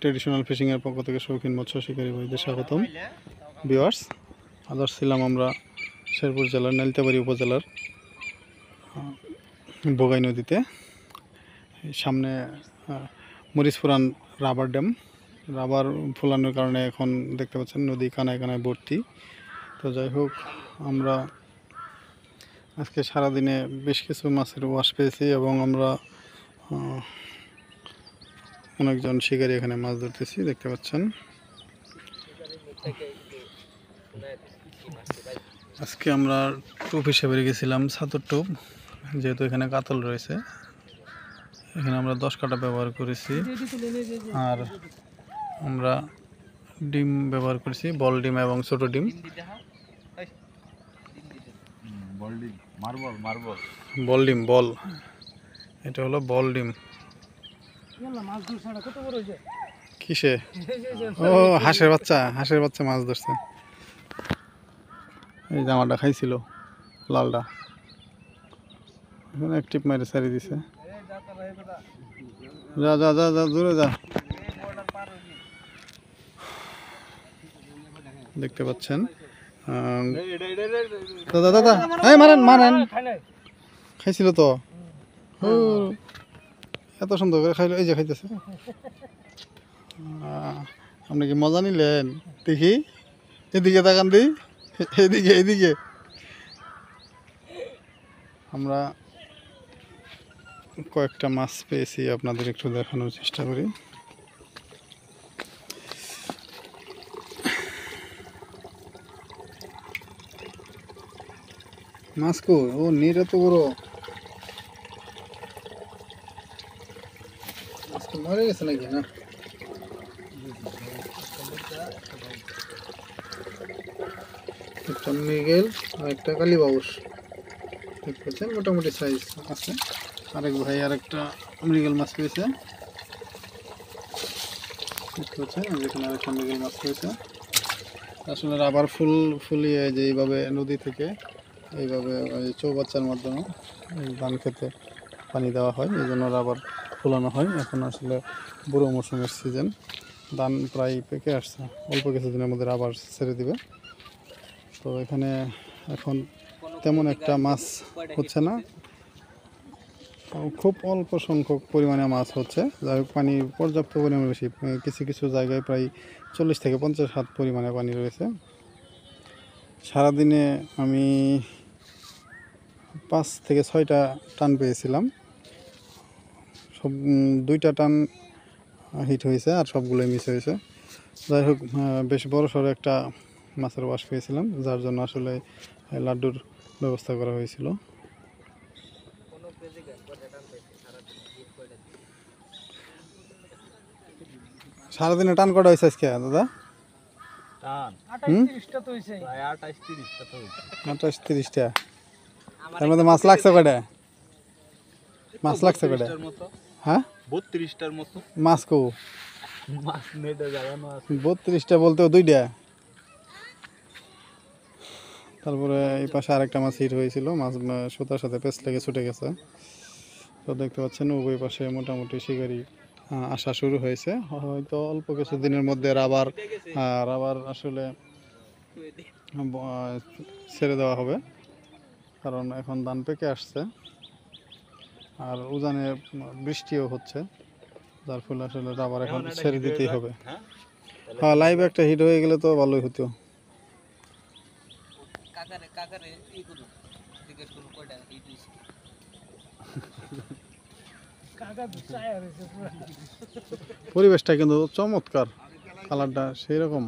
Traditional ফিশিংয়ের পক্ষ থেকে শৌখিন মৎস্য শিকারী ভাইদের স্বাগতম। ভিউয়ার্স, আজ ছিলাম আমরা শেরপুর জেলার নালিতাবাড়ি উপজেলার বোগাই নদীতে। সামনে মরিচপুরান রাবার ড্যাম, রাবার ফোলানোর কারণে এখন দেখতে পাচ্ছেন নদী কানায় কানায় ভর্তি। তো যাই হোক, আমরা আজকে সারাদিনে বেশ কিছু মাছের ওয়াশ পেয়েছি এবং আমরা অনেকজন শিকারী এখানে মাছ ধরতেছি, দেখতে পাচ্ছেন। আজকে আমরা টোপ হিসেবে রেখেছিলাম ছাতুর টোপ, যেহেতু এখানে কাতল রয়েছে। এখানে আমরা 10 কাটা ব্যবহার করেছি, আর আমরা ডিম ব্যবহার করেছি, বল ডিম এবং ছোট ডিম। বল ডিম, বল, এটা হলো বল ডিম। কিসে? ও, হাঁসের বাচ্চা, হাঁসের বাচ্চা মাছ ধরছে। এই জামাটা খাইছিল লালটা, এখানে এক টিপ মারে ছাড়ি দিছে। যা যা যা যা, দূরে যা। দেখতে পাচ্ছেন দাদা, দাদা, এই মারেন মারেন। খাইছিল তো, এত সুন্দর করে খাইলো। এই যে খাইতেছে। আপনি কি মজা নিলেন? দেখি, এদিকে তাকান দি, এদিকে এদিকে। আমরা কয়েকটা মাছ পেয়েছি, আপনাদের একটু দেখানোর চেষ্টা করি। মাছ কো, ও নির এত বড়, আজকে মরে গেছে নাকি? না, একটা মৃগেল আর একটা কালীবাউস, দেখতে পাচ্ছেন, মোটামুটি সাইজ আছে। আরেক ভাই আরেকটা মৃগেল মাছ পেয়েছে, দেখতে পাচ্ছেন। যেখানে আরেকটা মৃগেল মাছ পেয়েছে। আসলে রাবার ফুলিয়ে যে এইভাবে নদী থেকে এইভাবে চৌবাচ্চার মাধ্যমে এই ধান খেতে পানি দেওয়া হয়, এই জন্য রাবার ফুলানো হয়। এখন আসলে বুড়ো মৌসুমের সিজন, ধান প্রায় পেকে আসছে, অল্প কিছুদিনের মধ্যে রাবার ছেড়ে দিবে। তো এখানে এখন তেমন একটা মাছ হচ্ছে না, খুব অল্প সংখ্যক পরিমাণে মাছ হচ্ছে। যাই হোক, পানি পর্যাপ্ত পরিমাণে বেশি, কিছু কিছু জায়গায় প্রায় 40 থেকে 50 হাত পরিমাণে পানি রয়েছে। সারাদিনে আমি 5 থেকে 6টা টান পেয়েছিলাম, সব 2টা টান হিট হয়েছে আর সবগুলোই মিস হয়েছে। যাই হোক, বেশ বড় সড়ো একটা মাছের ওয়াশ পেয়েছিলাম, যার জন্য আসলে লাড্ডুর ব্যবস্থা করা হয়েছিল। সারাদিনে টান কটা হয়েছে আজকে দাদা? 28-30টা। তার মধ্যে মাছ লাগছে কয়টা? মাছ লাগছে কয়টা? হ্যাঁ, 32টার মতো মাছ। কো মাছ নেটে জাগানো আছে 32টা, বলতেও 2টা। তারপরে এই পাশে আরেকটা মাছ হিট হয়েছিল, মাছ সুতার সাথে পেঁচ লেগে ছুটে গেছে। তো দেখতে পাচ্ছেন উভয় পাশে মোটামুটি শিকারি আসা শুরু হয়েছে। হয়তো অল্প কিছু দিনের মধ্যে রাবার আসলে ছেড়ে দেওয়া হবে, কারণ এখন ধান পেকে আসছে আর উজানে বৃষ্টিও হচ্ছে, যার ফলে আসলে রাবার এখন ছেড়ে দিতেই হবে। হ্যাঁ, লাইভ একটা হিট হয়ে গেলে তো ভালোই হতো। পরিবেশটা কিন্তু চমৎকার, কালারটা সেই রকম।